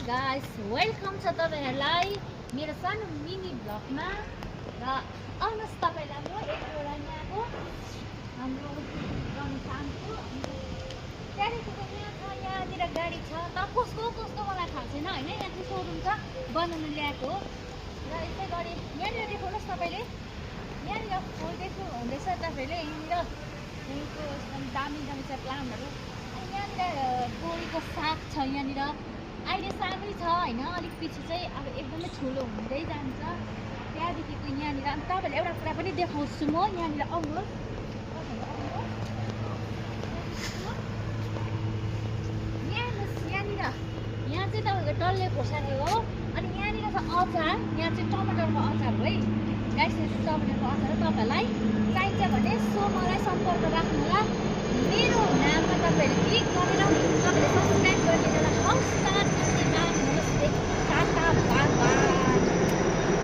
Guys, welcome छ तपाईहरुलाई मेरो सानो मिनी भ्लगमा। र आउनुहोस् तपाईलाई म एकवटा यहाँको हाम्रो गाउँठाउँको त्यहाँदेखिको यहाँ छ, यहाँनिर गाडी छ तर कसको मलाई थाहा छैन हैन। यहाँ चाहिँ सोरुम छ बनाउन ल्याएको र यसै गरी यहाँनिर देख्नुहोस् तपाईले, यहाँनिर फुल देख्नु हुँदैछ तपाईले। यहाँनिर फुलको एकदम दामी दामी छ प्लान्टहरु। अनि यहाँनिर बोडीको साग छ, यहाँनिर अहिले सानै छ हैन, अलिक पछि चाहिँ अब एकदमै ठुलो हुँदै जान्छ। त्यहाँदेखिको यहाँनिर अनि तपाईहरुलाई एउटा कुरा पनि देखाउँछु म। यहाँनिर आउनुहोस्, यहाँनिर यहाँ चाहिँ तपाईको डल्ले खोर्सानी हो। अनि यहाँनिर छ अचार, यहाँ चाहिँ टमाटरको अचार हो है गाइस। यो चाहिँ टमाटरको अचार तपाईहरुलाई चाहिन्छ भने सो मलाई सम्पर्क राख्नु होला। मेरो नाममा तपाईहरु क्लिक गरेर तपाईले सब्स्क्राइब गरिदिनु होला।